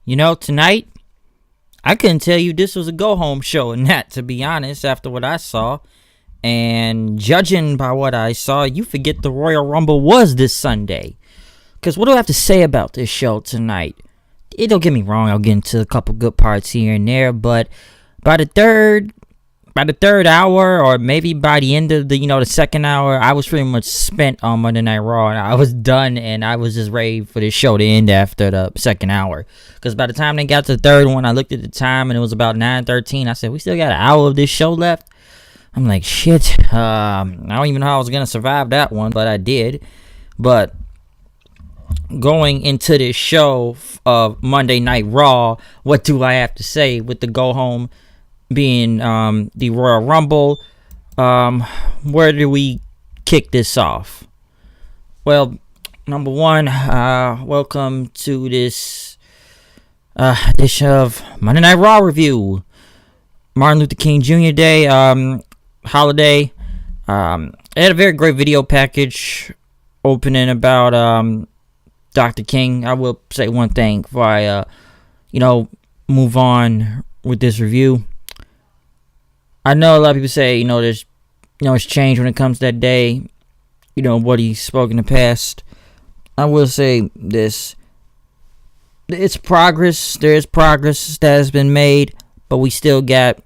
Tonight, I couldn't tell you this was a go-home show and that, to be honest, after what I saw. And judging by what I saw, you forget the Royal Rumble was this Sunday. Because what do I have to say about this show tonight? Don't get me wrong, I'll get into a couple good parts here and there, but by the third hour, or maybe by the end of the second hour, I was pretty much spent on Monday Night Raw, and I was done, and I was just ready for this show to end after the second hour. Because by the time they got to the third one, I looked at the time, and it was about 9:13. I said, we still got an hour of this show left? I'm like, shit. I don't even know how I was going to survive that one, but I did. But going into this show of Monday Night Raw, what do I have to say with the go-home being the Royal Rumble? Where do we kick this off? Well, number one, welcome to this edition of Monday Night Raw review. Martin Luther King Jr. Day, holiday. I had a very great video package opening about Dr. King. I will say one thing before I move on with this review. I know a lot of people say, there's, it's changed when it comes to that day, what he spoke in the past. I will say this. It's progress. There is progress that has been made, but we still got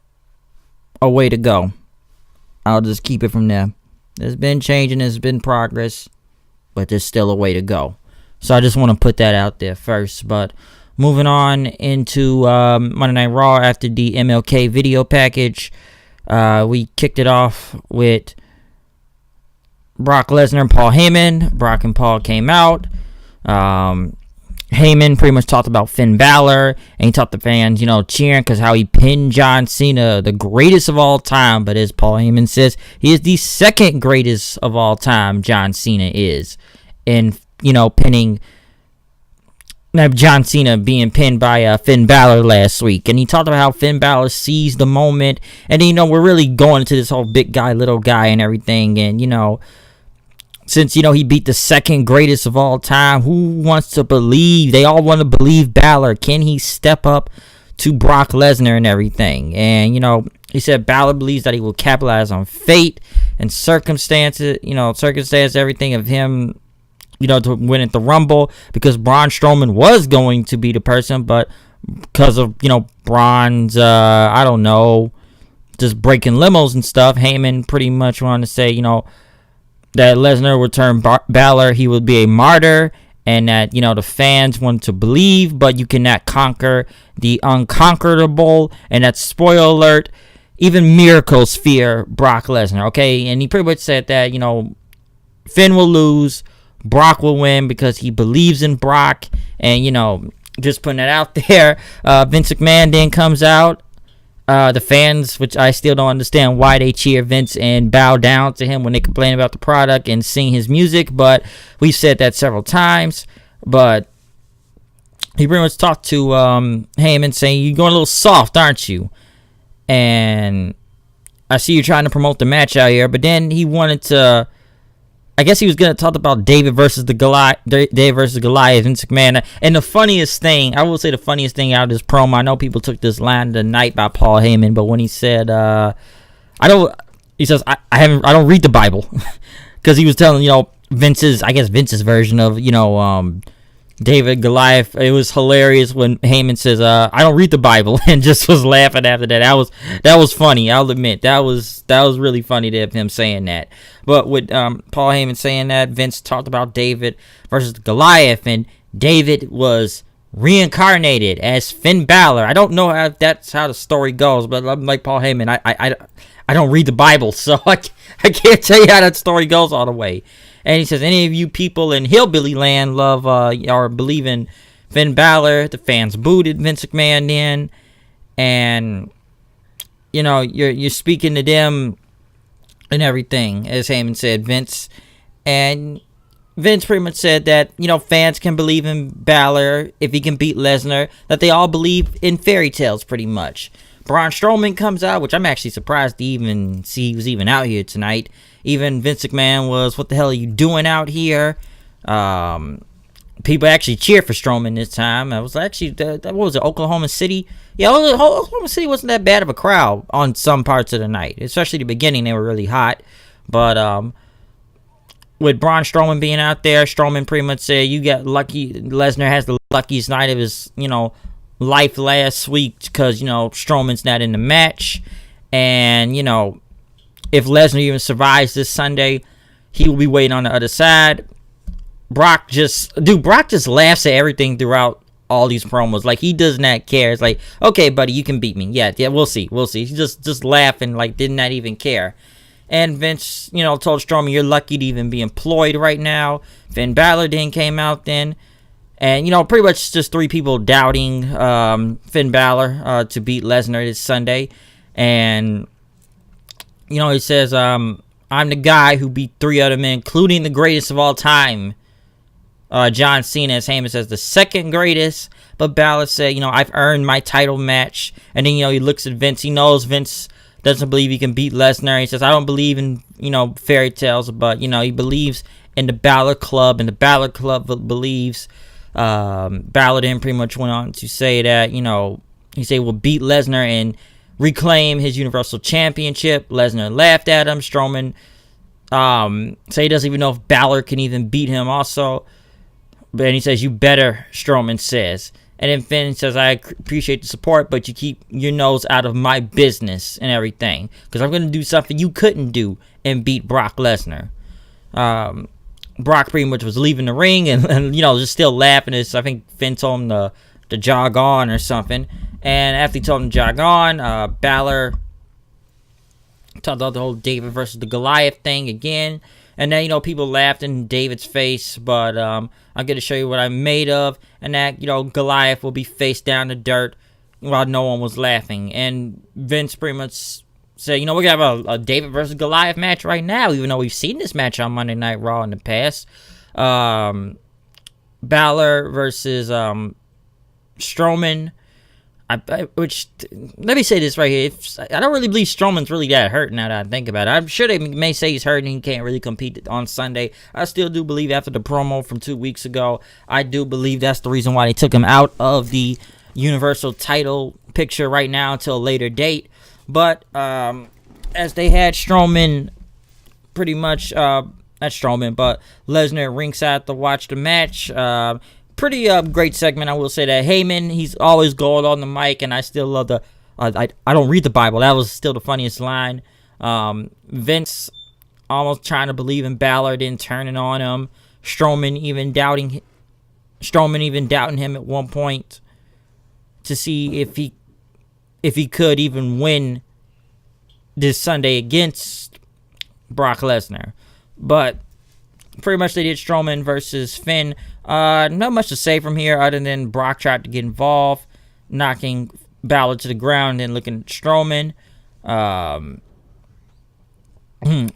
a way to go. I'll just keep it from there. There's been change and there's been progress, but there's still a way to go. So I just want to put that out there first. But moving on into Monday Night Raw after the MLK video package. We kicked it off with Brock Lesnar and Paul Heyman. Brock and Paul came out. Heyman pretty much talked about Finn Balor, and he taught the fans, cheering because how he pinned John Cena, the greatest of all time. But as Paul Heyman says, he is the second greatest of all time, John Cena is. And, pinning John Cena being pinned by Finn Balor last week. And he talked about how Finn Balor seized the moment. And, we're really going into this whole big guy, little guy and everything. And, since, he beat the second greatest of all time, who wants to believe? They all want to believe Balor. Can he step up to Brock Lesnar and everything? And, he said Balor believes that he will capitalize on fate and circumstances, everything of him, to win at the Rumble, because Braun Strowman was going to be the person, but because of, Braun's, just breaking limos and stuff, Heyman pretty much wanted to say, that Lesnar would turn Balor, he would be a martyr, and that, the fans want to believe, but you cannot conquer the unconquerable, and that, spoiler alert, even miracles fear Brock Lesnar, okay? And he pretty much said that, Finn will lose, Brock will win because he believes in Brock, and, just putting it out there. Vince McMahon then comes out. The fans, which I still don't understand why they cheer Vince and bow down to him when they complain about the product and sing his music, but we've said that several times. But he pretty much talked to Heyman saying, you're going a little soft, aren't you? And I see you trying to promote the match out here, but then he wanted to, I guess he was going to talk about David versus Goliath, Vince McMahon. And the funniest thing, I will say the funniest thing out of this promo, I know people took this line of the night by Paul Heyman, but when he said, I don't read the Bible. Because he was telling, Vince's version of, David Goliath. It was hilarious when Heyman says, I don't read the Bible, and just was laughing after that. That was funny, I'll admit. That was really funny to have him saying that. But with Paul Heyman saying that, Vince talked about David versus Goliath, and David was reincarnated as Finn Balor. I don't know how that's how the story goes, but I'm like Paul Heyman, I don't read the Bible, so I can't tell you how that story goes all the way. And he says, any of you people in Hillbilly Land love or believe in Finn Balor. The fans booted Vince McMahon in. And, you're speaking to them and everything, as Heyman said, Vince. And Vince pretty much said that, fans can believe in Balor if he can beat Lesnar. That they all believe in fairy tales, pretty much. Braun Strowman comes out, which I'm actually surprised to even see he was even out here tonight. Even Vince McMahon was, what the hell are you doing out here? people actually cheered for Strowman this time. I was actually, what was it, Oklahoma City? Yeah, Oklahoma City wasn't that bad of a crowd on some parts of the night, especially the beginning. They were really hot, but with Braun Strowman being out there, Strowman pretty much said, "You got lucky. Lesnar has the luckiest night of his, life last week because Strowman's not in the match, and if Lesnar even survives this Sunday, he will be waiting on the other side." Brock just laughs at everything throughout all these promos. Like, he does not care. It's like, okay, buddy, you can beat me. Yeah, we'll see. He's just laughing, like, did not even care. And Vince, told Strowman, "You're lucky to even be employed right now." Finn Balor then came out then. And, pretty much just three people doubting Finn Balor to beat Lesnar this Sunday. And, he says, "I'm the guy who beat three other men, including the greatest of all time, John Cena," as Heyman says, "the second greatest." But Balor said, "I've earned my title match." And then, he looks at Vince. He knows Vince doesn't believe he can beat Lesnar. He says, "I don't believe in, fairy tales," but, he believes in the Balor Club, and the Balor Club believes. Balor then pretty much went on to say that, he said, "We'll beat Lesnar and reclaim his Universal Championship." Lesnar laughed at him. Strowman said he doesn't even know if Balor can even beat him also. But he says, "You better," Strowman says. And then Finn says, "I appreciate the support, but you keep your nose out of my business and everything, because I'm going to do something you couldn't do and beat Brock Lesnar." Brock pretty much was leaving the ring and just still laughing. I think Finn told him to jog on or something. And after he told him to jog on, Balor talked about the whole David versus the Goliath thing again. And then, people laughed in David's face, but I'm going to show you what I'm made of. And that, Goliath will be face down to dirt while no one was laughing. And Vince pretty much said, we're going to have a David versus Goliath match right now, even though we've seen this match on Monday Night Raw in the past. Balor versus Strowman. Which, let me say this right here. I don't really believe Strowman's really that hurt now that I think about it. I'm sure they may say he's hurt and he can't really compete on Sunday. I still do believe after the promo from 2 weeks ago, I do believe that's the reason why they took him out of the Universal title picture right now until a later date. But as they had Strowman pretty much, not Strowman, but Lesnar ringside to watch the match. Pretty great segment, I will say that. Heyman, he's always gold on the mic, and I still love the I don't read the Bible. That was still the funniest line. Vince almost trying to believe in Balor, then turning on him. Strowman even doubting him at one point to see if he could even win this Sunday against Brock Lesnar. But pretty much they did Strowman versus Finn. Not much to say from here other than Brock tried to get involved, knocking Balor to the ground and looking at Strowman.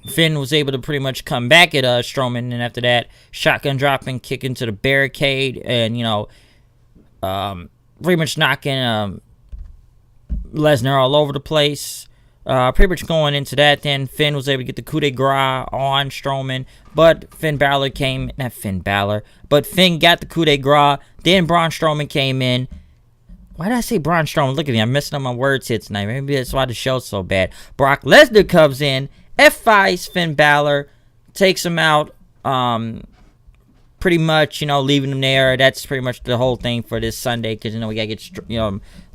Finn was able to pretty much come back at Strowman, and after that, shotgun dropping, kick into the barricade, and pretty much knocking Lesnar all over the place. Pretty much going into that, then Finn was able to get the coup de grace on Strowman, but Finn got the coup de grace. Then Braun Strowman came in. Why did I say Braun Strowman? Look at me, I'm messing up my words here tonight. Maybe that's why the show's so bad. Brock Lesnar comes in, F5s Finn Balor, takes him out. Pretty much, leaving him there. That's pretty much the whole thing for this Sunday, because, we got to get,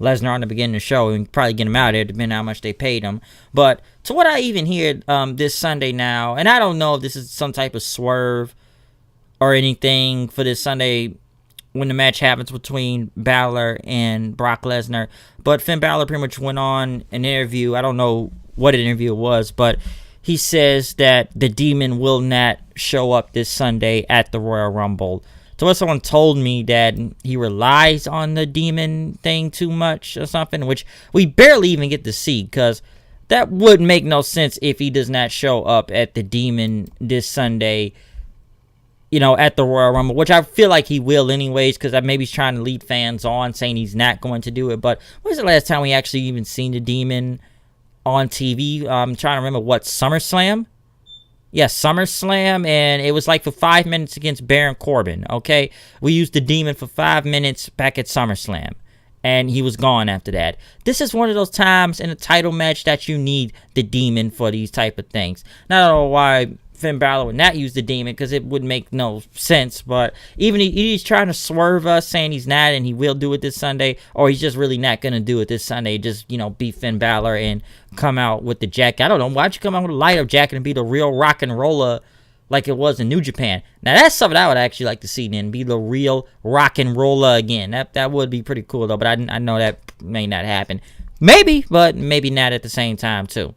Lesnar on the beginning of the show and probably get him out of there, depending on how much they paid him. But to what I even hear this Sunday now, and I don't know if this is some type of swerve or anything for this Sunday when the match happens between Balor and Brock Lesnar, but Finn Balor pretty much went on an interview. I don't know what interview it was, but he says that the Demon will not show up this Sunday at the Royal Rumble. So what someone told me that he relies on the Demon thing too much or something, which we barely even get to see, because that would make no sense if he does not show up at the Demon this Sunday, at the Royal Rumble, which I feel like he will anyways, because maybe he's trying to lead fans on, saying he's not going to do it. But when's the last time we actually even seen the Demon on TV? I'm trying to remember, what, SummerSlam? SummerSlam, and it was like for 5 minutes against Baron Corbin, okay? We used the Demon for 5 minutes back at SummerSlam, and he was gone after that. This is one of those times in a title match that you need the Demon for these type of things. Now, I don't know why Finn Balor would not use the Demon, because it would make no sense, but even he's trying to swerve us, saying he's not and he will do it this Sunday, or he's just really not going to do it this Sunday, just, beat Finn Balor and come out with the jacket. I don't know, why'd you come out with a light-up jacket and be the real rock and roller like it was in New Japan? Now, that's something I would actually like to see then, be the real rock and roller again. That would be pretty cool, though, but I know that may not happen. Maybe, but maybe not at the same time, too.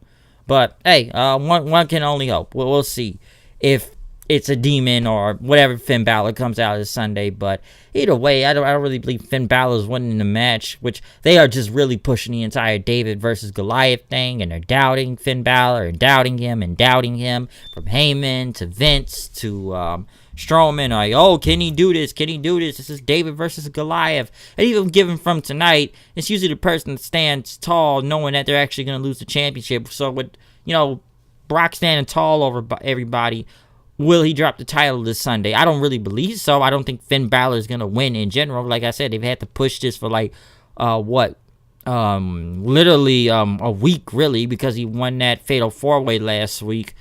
But, hey, one can only hope. We'll see if it's a Demon or whatever Finn Balor comes out this Sunday. But either way, I don't really believe Finn Balor's winning the match, which they are just really pushing the entire David versus Goliath thing, and they're doubting Finn Balor and doubting him from Heyman to Vince to Strowman. Like, oh, can he do this? Can he do this? This is David versus Goliath. And even given from tonight, it's usually the person that stands tall knowing that they're actually going to lose the championship. So with, Brock standing tall over everybody, will he drop the title this Sunday? I don't really believe so. I don't think Finn Balor is going to win in general. Like I said, they've had to push this for literally a week, really, because he won that Fatal 4-Way last week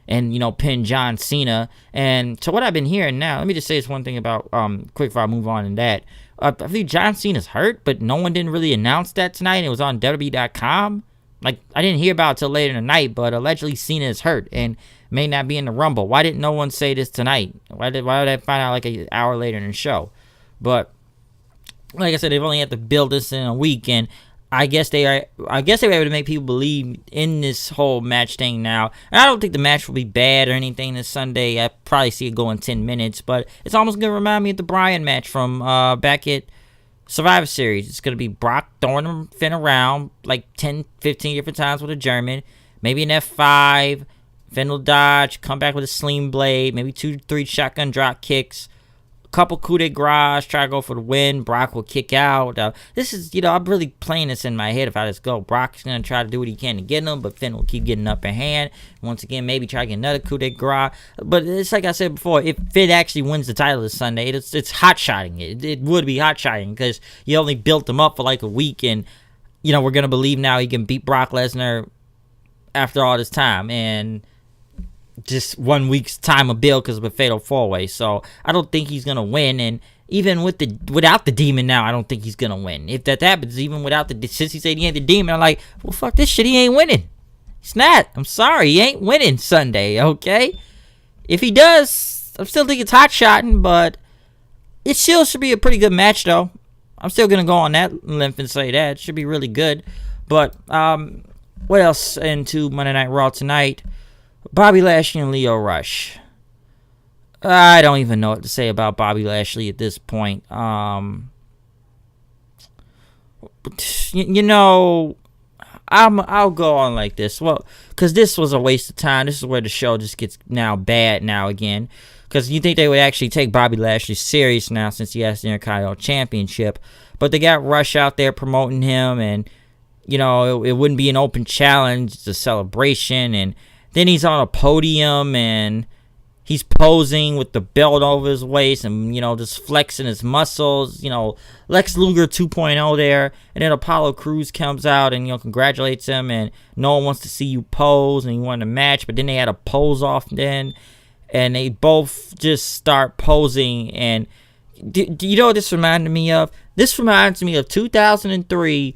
and, pinned John Cena. And so what I've been hearing now, let me just say this one thing about, quick before I move on in that. I think John Cena's hurt, but no one didn't really announce that tonight. It was on WWE.com. Like, I didn't hear about it till later in the night, but allegedly Cena is hurt and may not be in the Rumble. Why didn't no one say this tonight? Why did I find out like an hour later in the show? But like I said, they've only had to build this in a week, and I guess they were able to make people believe in this whole match thing now. And I don't think the match will be bad or anything this Sunday. I probably see it go in 10 minutes, but it's almost gonna remind me of the Bryan match from back at Survivor Series. It's going to be Brock throwing Finn around like 10, 15 different times with a German. Maybe an F5. Finn will dodge, come back with a sling blade. Maybe 2-3 shotgun drop kicks. A couple coup de grace, try to go for the win. Brock will kick out. This is, I'm really playing this in my head if I just go. Brock's going to try to do what he can to get him, but Finn will keep getting upper hand. Once again, maybe try to get another coup de grace. But it's like I said before, if Finn actually wins the title this Sunday, it's hot-shotting. It would be hot-shotting because you only built him up for like a week, and, we're going to believe now he can beat Brock Lesnar after all this time. And just 1 week's time of build because of a Fatal 4-Way. So I don't think he's gonna win, and even without the Demon now, I don't think he's gonna win. If that happens, even without since he said he ain't the Demon, I'm like, well, fuck this shit, he ain't winning. He's not. I'm sorry, he ain't winning Sunday. Okay, if he does, I'm still think it's hot-shotting, but it still should be a pretty good match though. I'm still gonna go on that limb and say that it should be really good. But what else into Monday Night Raw tonight? Bobby Lashley and Lio Rush. I don't even know what to say about Bobby Lashley at this point. I'll go on like this. Well, because this was a waste of time. This is where the show just gets now bad now again. Because you think they would actually take Bobby Lashley serious now since he has the Intercontinental Championship. But they got Rush out there promoting him, and, it wouldn't be an open challenge. It's a celebration, and then he's on a podium and he's posing with the belt over his waist and, just flexing his muscles. Lex Luger 2.0 there. And then Apollo Crews comes out and, congratulates him, and no one wants to see you pose, and he won the match. But then they had a pose off then, and they both just start posing. And do you know what this reminded me of? This reminds me of 2003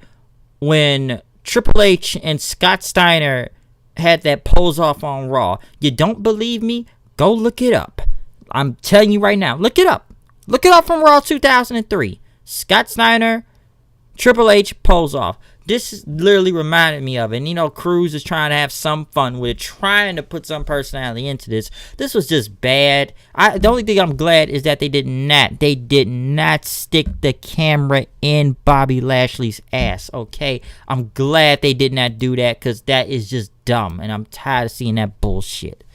when Triple H and Scott Steiner had that pose off on Raw. You don't believe me? Go look it up. I'm telling you right now. Look it up. Look it up from Raw 2003. Scott Steiner, Triple H pose off. This literally reminded me of it. And, Cruz is trying to have some fun with it, trying to put some personality into this. This was just bad. The only thing I'm glad is that they did not stick the camera in Bobby Lashley's ass, okay? I'm glad they did not do that, because that is just dumb, and I'm tired of seeing that bullshit.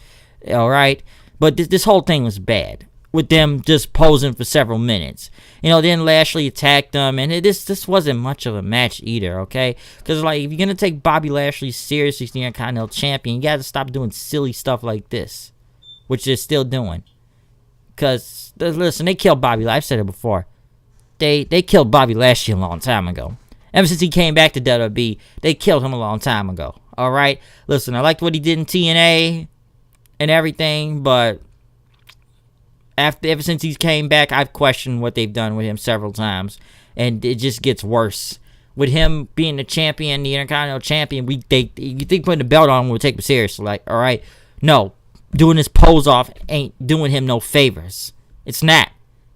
All right? But this whole thing was bad, with them just posing for several minutes. Then Lashley attacked them, and this wasn't much of a match either, okay? Because, if you're going to take Bobby Lashley seriously as the Intercontinental Champion, you got to stop doing silly stuff like this. which they're still doing. Because, listen, they killed Bobby. I've said it before. They killed Bobby Lashley a long time ago. Ever since he came back to WWE, they killed him a long time ago. All right? Listen, I liked what he did in TNA and everything, but ever since he's came back, I've questioned what they've done with him several times, and it just gets worse. With him being the champion, the Intercontinental Champion, you think putting the belt on him would take him seriously, like, all right? No, doing this pose off ain't doing him no favors. It's not.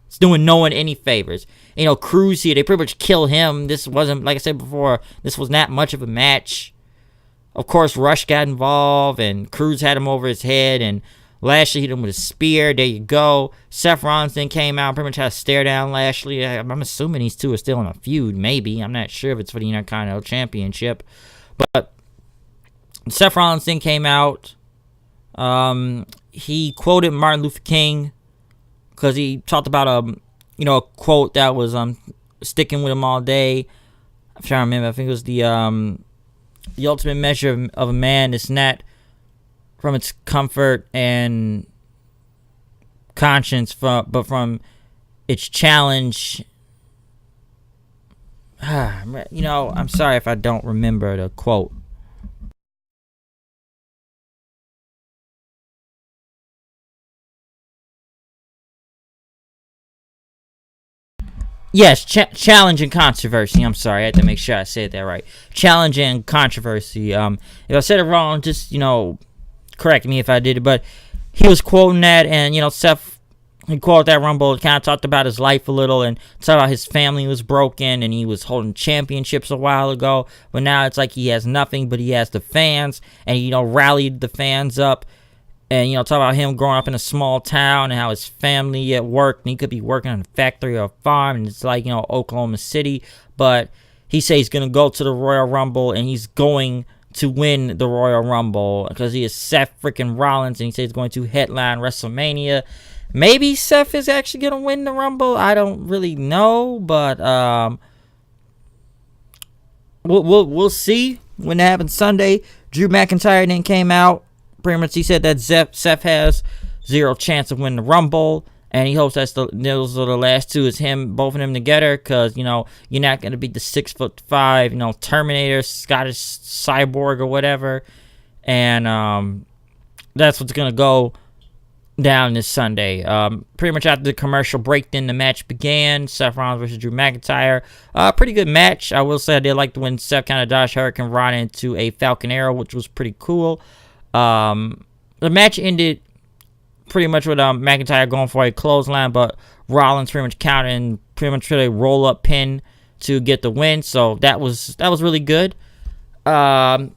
It's doing no one any favors. You know, Cruz here, they pretty much kill him. This wasn't, like I said before, this was not much of a match. Of course, Rush got involved, and Cruz had him over his head, and Lashley hit him with a spear. There you go. Seth Rollins then came out, pretty much had to stare down Lashley. I'm assuming these two are still in a feud, maybe. I'm not sure if it's for the Intercontinental Championship. But Seth Rollins then came out. He quoted Martin Luther King because he talked about a quote that was sticking with him all day. I'm trying to remember. I think it was the ultimate measure of a man is not from its comfort and conscience, but from its challenge. I'm sorry if I don't remember the quote. Yes, challenge and controversy. I'm sorry, I had to make sure I said that right. Challenge and controversy. If I said it wrong, just correct me if I did it. But he was quoting that, and Seth, he quoted that Rumble. Kind of talked about his life a little, and talked about his family was broken, and he was holding championships a while ago. But now it's like he has nothing, but he has the fans, and he rallied the fans up. And, talk about him growing up in a small town and how his family at work, and he could be working on a factory or a farm, and it's like, Oklahoma City. But he says he's going to go to the Royal Rumble, and he's going to win the Royal Rumble because he is Seth freaking Rollins, and he says he's going to headline WrestleMania. Maybe Seth is actually going to win the Rumble. I don't really know, but we'll see when it happens Sunday. Drew McIntyre then came out. Pretty much he said that Seth has zero chance of winning the Rumble, and he hopes those are the last two, is both of them together, because, you're not going to beat the 6'5", Terminator, Scottish Cyborg or whatever, and that's what's going to go down this Sunday. Pretty much after the commercial break, then the match began. Seth Rollins versus Drew McIntyre. Pretty good match. I will say I did like when Seth kind of dodged Hurricane Rana into a Falcon Arrow, which was pretty cool. The match ended pretty much with McIntyre going for a clothesline, but Rollins pretty much countered and pretty much tried a roll-up pin to get the win. So that was really good. Other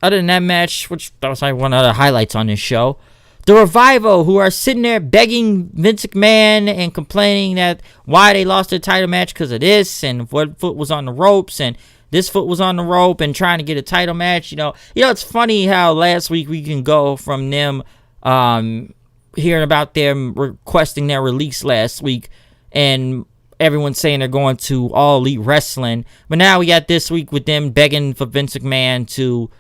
than that match, which that was like one of the highlights on this show, the Revival, who are sitting there begging Vince McMahon and complaining that why they lost their title match because of this, and what foot was on the ropes, and this foot was on the rope, and trying to get a title match. It's funny how last week we can go from them hearing about them requesting their release last week, and everyone saying they're going to All Elite Wrestling. But now we got this week with them begging for Vince McMahon to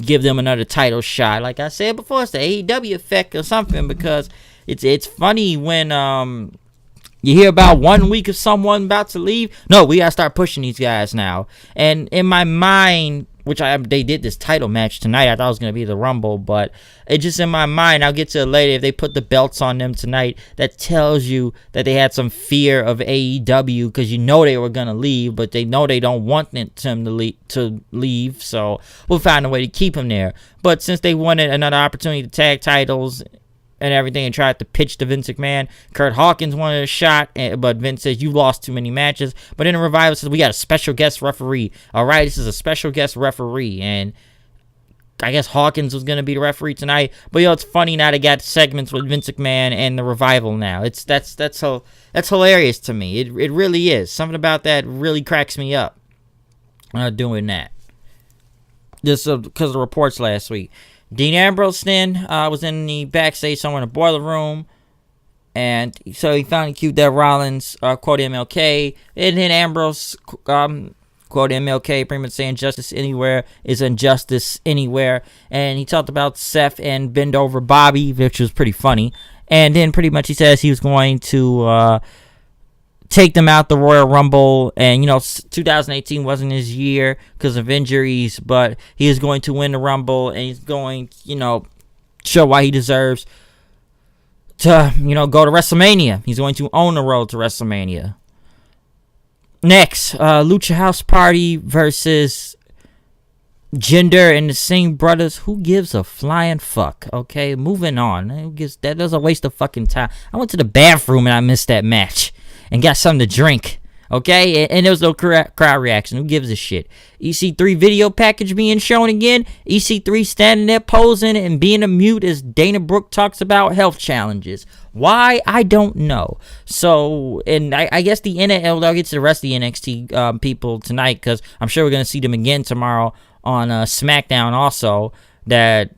give them another title shot. Like I said before, it's the AEW effect or something, because it's funny when you hear about 1 week of someone about to leave. No, we gotta start pushing these guys now. And in my mind, which they did this title match tonight, I thought it was gonna be the Rumble, but it just in my mind, I'll get to it later. If they put the belts on them tonight, that tells you that they had some fear of AEW, because they were gonna leave, but they know they don't want them to leave. So we'll find a way to keep them there. But since they wanted another opportunity to tag titles and everything, and tried to pitch to Vince McMahon, Kurt Hawkins wanted a shot, but Vince says, you lost too many matches. But then the Revival says, we got a special guest referee. All right, this is a special guest referee, and I guess Hawkins was going to be the referee tonight. But it's funny now they got segments with Vince McMahon and the Revival now. That's hilarious to me. It really is. Something about that really cracks me up doing that. Just because of the reports last week. Dean Ambrose then was in the backstage somewhere in the boiler room, and so he finally cued that Rollins quote MLK, and then Ambrose Quote MLK, pretty much saying justice anywhere is injustice anywhere. And he talked about Seth and bend over Bobby, which was pretty funny. And then pretty much he says he was going to take them out the Royal Rumble. And, 2018 wasn't his year because of injuries, but he is going to win the Rumble, and he's going, show why he deserves to, go to WrestleMania. He's going to own the road to WrestleMania. Next, Lucha House Party versus Jinder and the Singh brothers. Who gives a flying fuck? Okay, moving on. That was a waste of fucking time. I went to the bathroom and I missed that match and got something to drink. Okay, and there was no crowd reaction. Who gives a shit? EC3 video package being shown again. EC3 standing there posing and being a mute as Dana Brooke talks about health challenges. Why? I don't know. So, and I guess the NXT, I'll get to the rest of the NXT people tonight, because I'm sure we're going to see them again tomorrow on SmackDown also. That,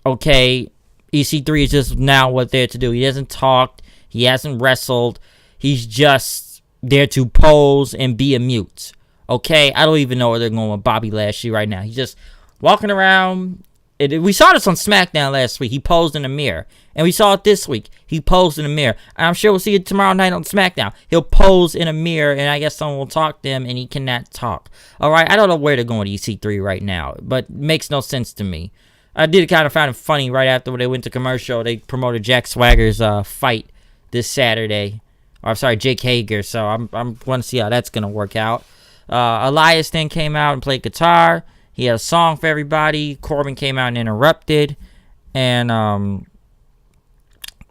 okay, EC3 is just now what they're to do. He hasn't talked. He hasn't wrestled. He's just there to pose and be a mute. Okay, I don't even know where they're going with Bobby Lashley right now. He's just walking around. We saw this on SmackDown last week. He posed in the mirror. And we saw it this week. He posed in the mirror. And I'm sure we'll see it tomorrow night on SmackDown. He'll pose in a mirror, and I guess someone will talk to him, and he cannot talk. Alright, I don't know where they're going with EC3 right now, but it makes no sense to me. I did kind of find it funny right after when they went to commercial. They promoted Jack Swagger's fight this Saturday. Or, I'm sorry, Jake Hager. So I'm going to see how that's going to work out. Elias then came out and played guitar. He had a song for everybody. Corbin came out and interrupted. And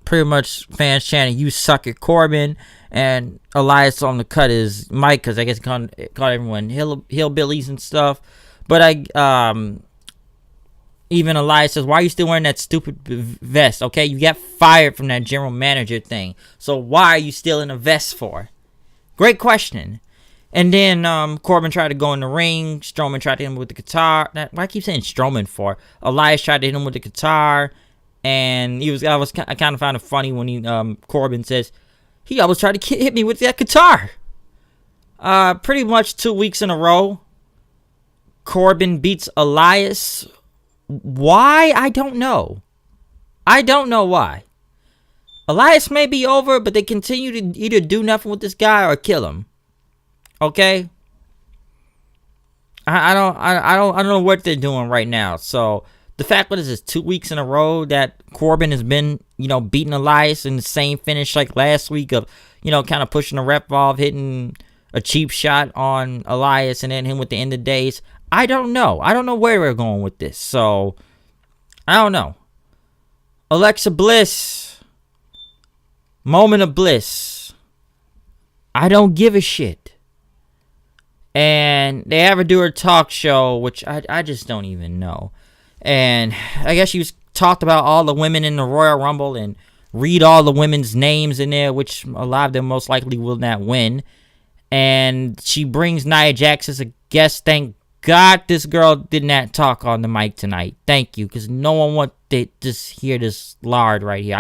pretty much fans chanting, "You suck it, Corbin." And Elias told him to cut his mic because I guess he called everyone hillbillies and stuff. But even Elias says, "Why are you still wearing that stupid vest? Okay, you got fired from that general manager thing. So why are you still in a vest for?" Great question. And then Corbin tried to go in the ring. Strowman tried to hit him with the guitar. Why I keep saying Strowman for? Elias tried to hit him with the guitar. And I kind of found it funny when Corbin says, he always tried to hit me with that guitar. Pretty much 2 weeks in a row, Corbin beats Elias. Why? I don't know. I don't know why. Elias may be over, but they continue to either do nothing with this guy or kill him. Okay? I don't know what they're doing right now. So the fact that this is 2 weeks in a row that Corbin has been, beating Elias in the same finish like last week of, kind of pushing the ref off, hitting a cheap shot on Elias and then him with the end of days. I don't know. I don't know where we're going with this. So, I don't know. Alexa Bliss. Moment of bliss. I don't give a shit. And they have her do her talk show, which I just don't even know. And I guess she was talked about all the women in the Royal Rumble and read all the women's names in there, which a lot of them most likely will not win. And she brings Nia Jax as a guest. Thank God this girl did not talk on the mic tonight. Thank you, because no one wanted to just hear this lard right here.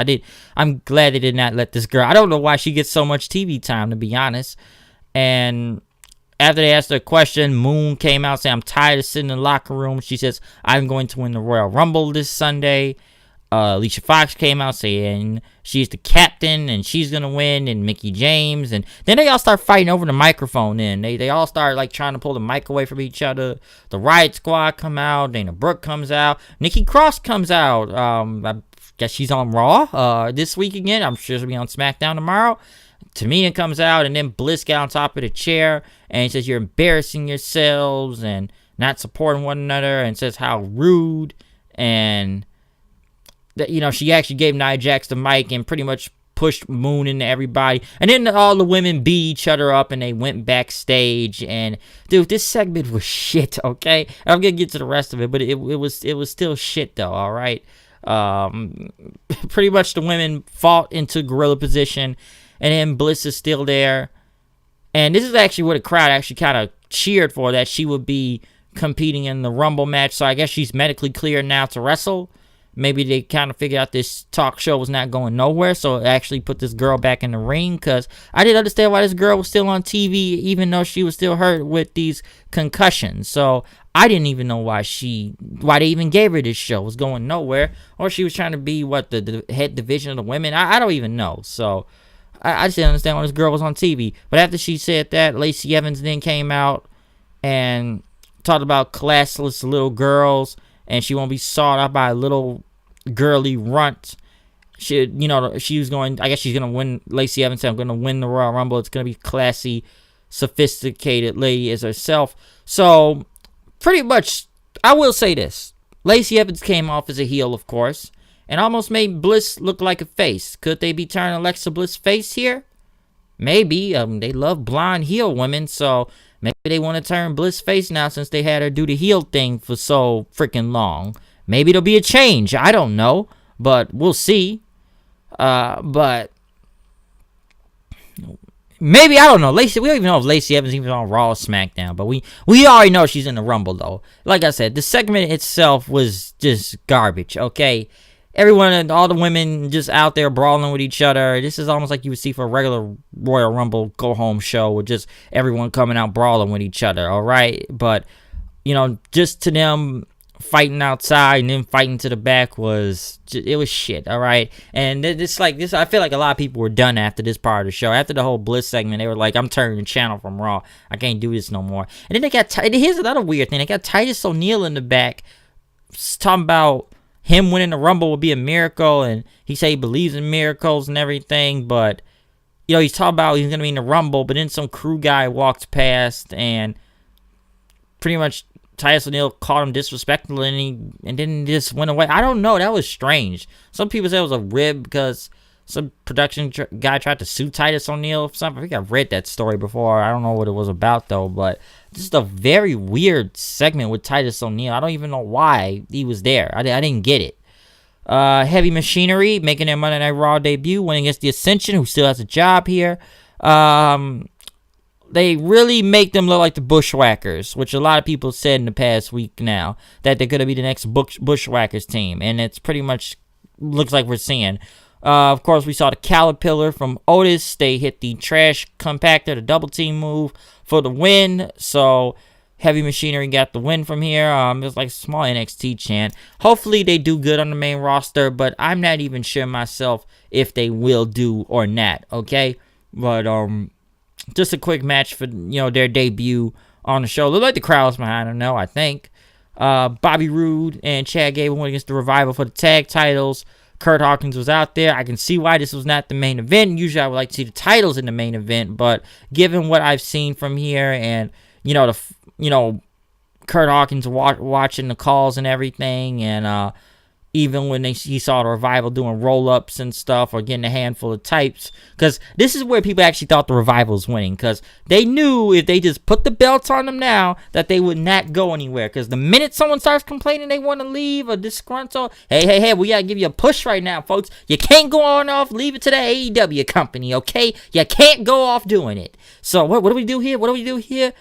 I'm glad they did not let this girl. I don't know why she gets so much TV time, to be honest. And after they asked her a question, Moon came out saying, "I'm tired of sitting in the locker room." She says, "I'm going to win the Royal Rumble this Sunday." Alicia Fox came out saying she's the captain and she's going to win, and Mickie James. And then they all start fighting over the microphone. Then they all start trying to pull the mic away from each other. The Riot Squad come out. Dana Brooke comes out. Nikki Cross comes out. I guess she's on Raw this week again. I'm sure she'll be on SmackDown tomorrow. Tamina comes out, and then Bliss got on top of the chair and he says, "You're embarrassing yourselves and not supporting one another," and says how rude. And that, she actually gave Nia Jax the mic and pretty much pushed Moon into everybody. And then all the women beat each other up and they went backstage. And dude, this segment was shit. Okay, I'm gonna get to the rest of it, but it was still shit though. All right. Pretty much the women fought into gorilla position, and then Bliss is still there. And this is actually what the crowd actually kind of cheered for, that she would be competing in the Rumble match. So I guess she's medically cleared now to wrestle. maybe they kind of figured out this talk show was not going nowhere, so it actually put this girl back in the ring. Because I didn't understand why this girl was still on TV, even though she was still hurt with these concussions. So I didn't even know why they even gave her this show. It was going nowhere, or she was trying to be the head division of the women. I don't even know. So I just didn't understand why this girl was on TV. But after she said that, Lacey Evans then came out and talked about classless little girls, and she won't be sought out by a little girly runt. She was going. I guess she's gonna win. Lacey Evans said, "I'm gonna win the Royal Rumble. It's gonna be classy, sophisticated lady as herself." So, pretty much, I will say this: Lacey Evans came off as a heel, of course, and almost made Bliss look like a face. Could they be turning Alexa Bliss face here? Maybe. They love blonde heel women, so maybe they want to turn Bliss face now since they had her do the heel thing for so freaking long. Maybe there'll be a change. I don't know, but we'll see. But maybe, I don't know. We don't even know if Lacey Evans even on Raw or SmackDown, but we already know she's in the Rumble, though. Like I said, the segment itself was just garbage, okay? Everyone, all the women just out there brawling with each other. This is almost like you would see for a regular Royal Rumble go-home show with just everyone coming out brawling with each other, all right? But, just to them fighting outside and then fighting to the back was shit, all right? And this, I feel like a lot of people were done after this part of the show. After the whole Bliss segment, they were like, I'm turning the channel from Raw. I can't do this no more. And then they got, here's another weird thing. They got Titus O'Neil in the back talking about him winning the Rumble would be a miracle, and he said he believes in miracles and everything, but, he's talking about he's going to be in the Rumble, but then some crew guy walked past, and pretty much Titus O'Neil called him disrespectful, and then just went away. I don't know. That was strange. Some people said it was a rib because some production guy tried to sue Titus O'Neil or something. I think I've read that story before. I don't know what it was about, though, but just a very weird segment with Titus O'Neil. I don't even know why he was there. I didn't get it. Heavy Machinery making their Monday Night Raw debut, winning against the Ascension, who still has a job here. They really make them look like the Bushwhackers, which a lot of people said in the past week now, that they're going to be the next Bushwhackers team. And it's pretty much looks like we're seeing. Of course, we saw the Caterpillar from Otis. They hit the Trash Compactor, the double team move for the win. So, Heavy Machinery got the win from here. It was like a small NXT chant. Hopefully, they do good on the main roster, but I'm not even sure myself if they will do or not, okay? But, just a quick match for, their debut on the show. Looked like the crowd was behind them, I think. Bobby Roode and Chad Gable went against the Revival for the tag titles. Kurt Hawkins was out there. I can see why this was not the main event. Usually I would like to see the titles in the main event, but given what I've seen from here and, Kurt Hawkins watching the calls and everything, and even when he saw the Revival doing roll-ups and stuff or getting a handful of types, because this is where people actually thought the Revival was winning, because they knew if they just put the belts on them now that they would not go anywhere, because the minute someone starts complaining they want to leave or disgruntled, hey, we got to give you a push right now, folks. You can't go on off, leave it to the AEW company, okay? You can't go off doing it. So what do we do here?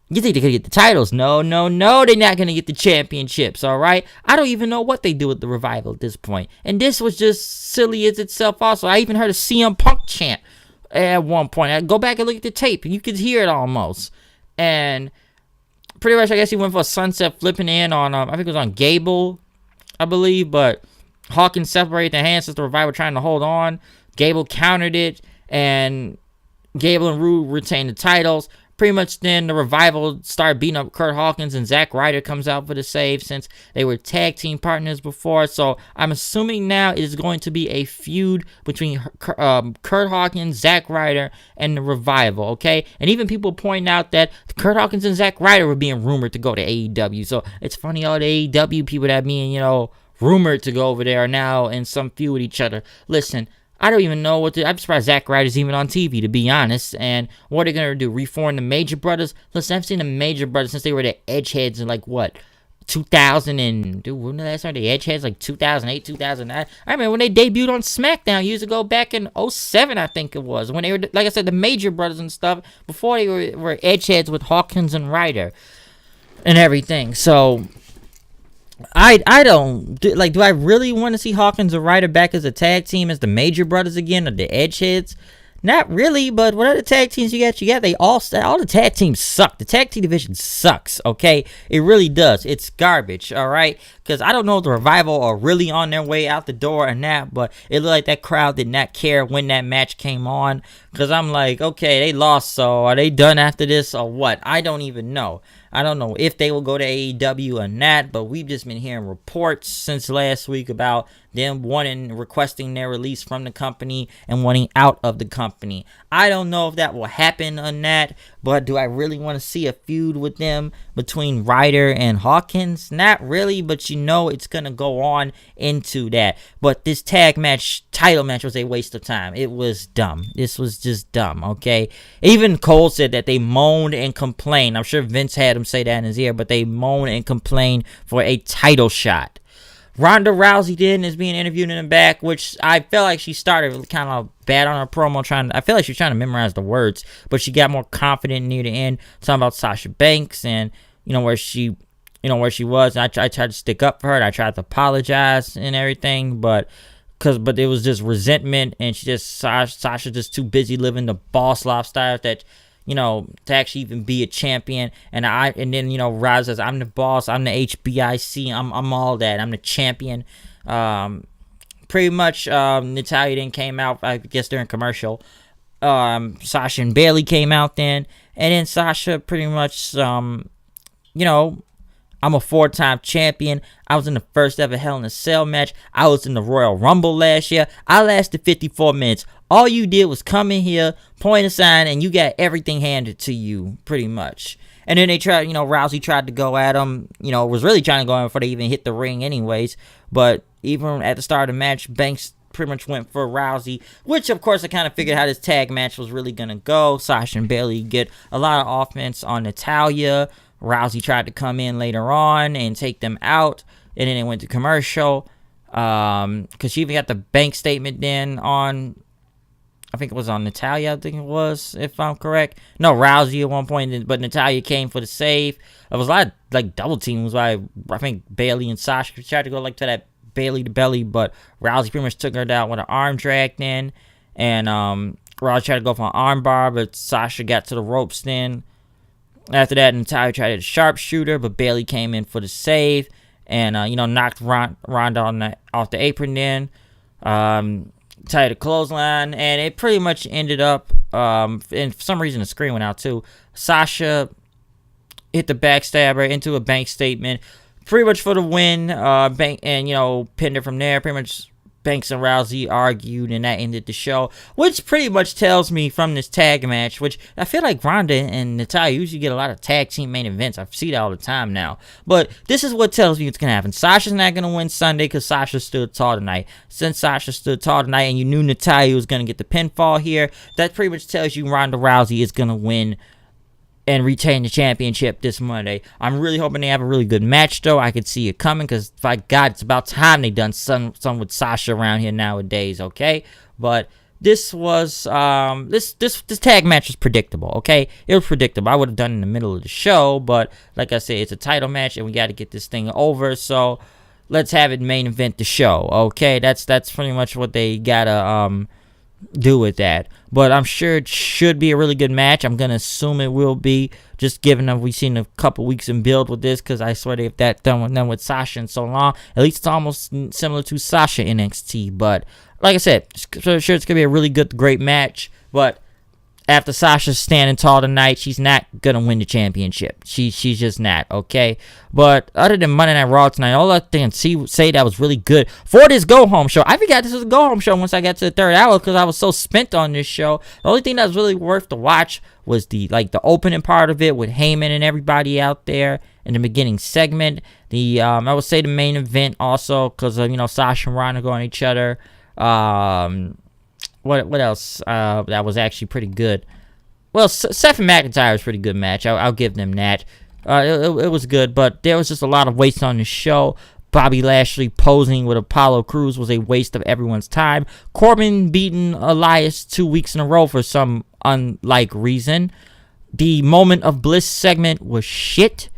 You think they're going to get the titles? No, they're not going to get the championships, all right? I don't even know what they do with the Revival at this point. And this was just silly as itself also. I even heard a CM Punk chant at one point. I go back and look at the tape. You could hear it almost. And pretty much, I guess he went for a sunset flipping in on, I think it was on Gable, I believe. But Hawkins separated the hands as the Revival trying to hold on. Gable countered it. And Gable and Roode retained the titles. Pretty much then the Revival started beating up Kurt Hawkins, and Zack Ryder comes out for the save since they were tag team partners before. So I'm assuming now it is going to be a feud between Kurt Hawkins, Zack Ryder, and the Revival, okay? And even people pointing out that Kurt Hawkins and Zack Ryder were being rumored to go to AEW. So it's funny, all the AEW people that being, rumored to go over there are now in some feud with each other. Listen, I don't even know I'm surprised Zack Ryder's even on TV, to be honest. And what are they going to do? Reform the Major Brothers? Listen, I've seen the Major Brothers since they were the Edgeheads in 2000 and... Dude, when did they start the Edgeheads? 2008, 2009? I remember when they debuted on SmackDown years ago, back in 2007, I think it was. When they were, like I said, the Major Brothers and stuff, before they were Edgeheads with Hawkins and Ryder and everything. So... I don't like. Do I really want to see Hawkins and Ryder back as a tag team as the Major Brothers again, or the Edgeheads? Not really, but what other tag teams you got? They all the tag teams suck. The tag team division sucks. Okay, it really does. It's garbage. All right, because I don't know if the Revival are really on their way out the door or not, but it looked like that crowd did not care when that match came on. Because I'm like, okay, they lost, so are they done after this or what? I don't even know. I don't know if they will go to AEW or not, but we've just been hearing reports since last week about them requesting their release from the company and wanting out of the company. I don't know if that will happen or not, but do I really want to see a feud with them between Ryder and Hawkins? Not really, but it's going to go on into that. But this title match was a waste of time. It was dumb. This was just dumb, okay? Even Cole said that they moaned and complained. I'm sure Vince had him say that in his ear, but they moaned and complained for a title shot. Ronda Rousey is being interviewed in the back, which I felt like she started kind of bad on her promo. I feel like she was trying to memorize the words, but she got more confident near the end, talking about Sasha Banks and where she was. And I tried to stick up for her. And I tried to apologize and everything, but it was just resentment, and Sasha just too busy living the boss lifestyle that. To actually even be a champion. And then Roz says, I'm the boss, I'm the HBIC, I'm all that, I'm the champion. Pretty much Natalya then came out, I guess during commercial. Sasha and Bayley came out then, and then Sasha pretty much I'm a 4-time champion. I was in the first ever Hell in a Cell match. I was in the Royal Rumble last year. I lasted 54 minutes. All you did was come in here, point a sign, and you got everything handed to you, pretty much. And then they tried, Rousey tried to go at him, was really trying to go in before they even hit the ring anyways. But even at the start of the match, Banks pretty much went for Rousey, which of course I kind of figured how this tag match was really going to go. Sasha and Bayley get a lot of offense on Natalya. Rousey tried to come in later on and take them out, and then it went to commercial, because she even got the bank statement then on, I think it was on Natalya, I think it was, if I'm correct. No, Rousey at one point, but Natalya came for the save. There was a lot of like double teams by, I think, Bayley and Sasha tried to go like to that Bayley to belly, but Rousey pretty much took her down with an arm drag then, and Rousey tried to go for an arm bar, but Sasha got to the ropes then. After that, Natalya tried a sharpshooter, but Bayley came in for the save and, knocked Ronda off the apron then. Tied a clothesline, and it pretty much ended up, and for some reason the screen went out too. Sasha hit the backstabber into a bank statement, pretty much for the win, pinned her from there. Pretty much Banks and Rousey argued, and that ended the show, which pretty much tells me from this tag match, which I feel like Ronda and Natalya usually get a lot of tag team main events. I see that all the time now, but this is what tells me what's gonna happen. Sasha's not gonna win Sunday because Sasha stood tall tonight. Since Sasha stood tall tonight, and you knew Natalya was gonna get the pinfall here, that pretty much tells you Ronda Rousey is gonna win and retain the championship this Monday. I'm really hoping they have a really good match, though. I could see it coming, because by God, it's about time they done some with Sasha around here nowadays, okay? But this was, this tag match was predictable, okay? It was predictable. I would have done it in the middle of the show, but like I said, it's a title match, and we got to get this thing over, so let's have it main event the show, okay? That's pretty much what they gotta, do with that. But I'm sure it should be a really good match. I'm gonna assume it will be, just given that we've seen a couple weeks in build with this, because I swear they've done with Sasha in so long. At least it's almost similar to Sasha NXT. But like I said, sure it's gonna be a really good, great match. But after Sasha's standing tall tonight, she's not gonna win the championship. She's just not, okay? But other than Monday Night Raw tonight, all I can say that was really good for this go-home show. I forgot this was a go-home show once I got to the third hour, because I was so spent on this show. The only thing that was really worth to watch was the opening part of it with Heyman and everybody out there in the beginning segment. I would say the main event also, because Sasha and Ronda go on each other. What else that was actually pretty good? Well, Seth and McIntyre was a pretty good match. I'll give them that. It was good, but there was just a lot of waste on the show. Bobby Lashley posing with Apollo Crews was a waste of everyone's time. Corbin beating Elias 2 weeks in a row for some unlike reason. The Moment of Bliss segment was shit.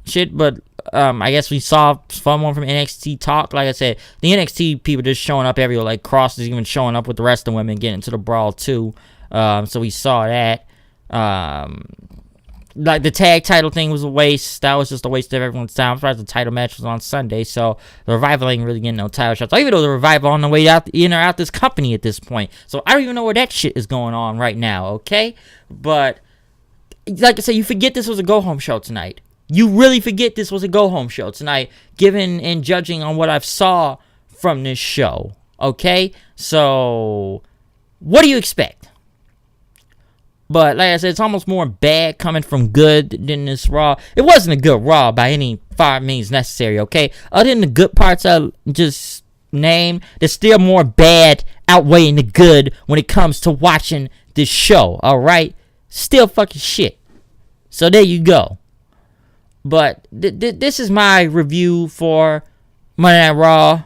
shit, but I guess we saw someone from NXT talk. Like I said, the NXT people just showing up everywhere. Like Cross is even showing up with the rest of the women getting into the brawl too. So we saw that. Like the tag title thing was a waste. That was just a waste of everyone's time. I'm surprised the title match was on Sunday, so the Revival ain't really getting no title shots. Even though the Revival on the way out in or out this company at this point, so I don't even know where that shit is going on right now. Okay, but like I said, you forget this was a go home show tonight. You really forget this was a go home show tonight, given and judging on what I've saw from this show. Okay, so what do you expect? But like I said, it's almost more bad coming from good than this Raw. It wasn't a good Raw by any far means necessary, okay? Other than the good parts I just named, there's still more bad outweighing the good when it comes to watching this show, alright? Still fucking shit. So there you go. But this is my review for Monday Night Raw.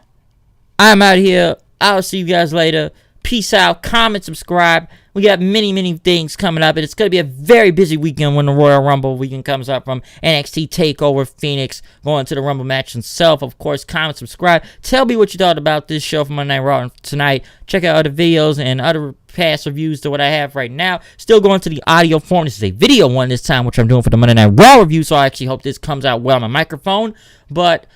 I'm out here. I'll see you guys later. Peace out. Comment, subscribe. We got many, many things coming up, and it's going to be a very busy weekend when the Royal Rumble weekend comes up, from NXT TakeOver Phoenix going to the Rumble match itself. Of course, comment, subscribe. Tell me what you thought about this show from Monday Night Raw tonight. Check out other videos and other past reviews to what I have right now. Still going to the audio form. This is a video one this time, which I'm doing for the Monday Night Raw review, so I actually hope this comes out well on my microphone. But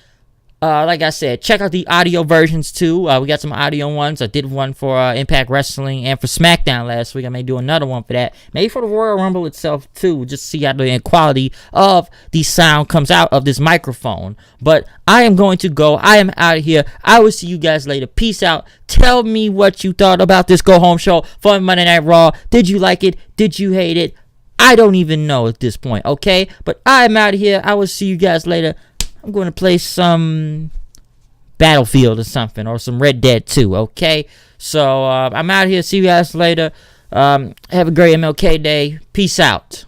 like I said, check out the audio versions too. We got some audio ones. I did one for Impact Wrestling and for SmackDown last week. I may do another one for that. Maybe for the Royal Rumble itself too. Just see how the quality of the sound comes out of this microphone. But I am going to go. I am out of here. I will see you guys later. Peace out. Tell me what you thought about this go home show for Monday Night Raw. Did you like it? Did you hate it? I don't even know at this point, okay? But I am out of here. I will see you guys later. I'm going to play some Battlefield or something, or some Red Dead 2, okay? So, I'm out here. See you guys later. Have a great MLK day. Peace out.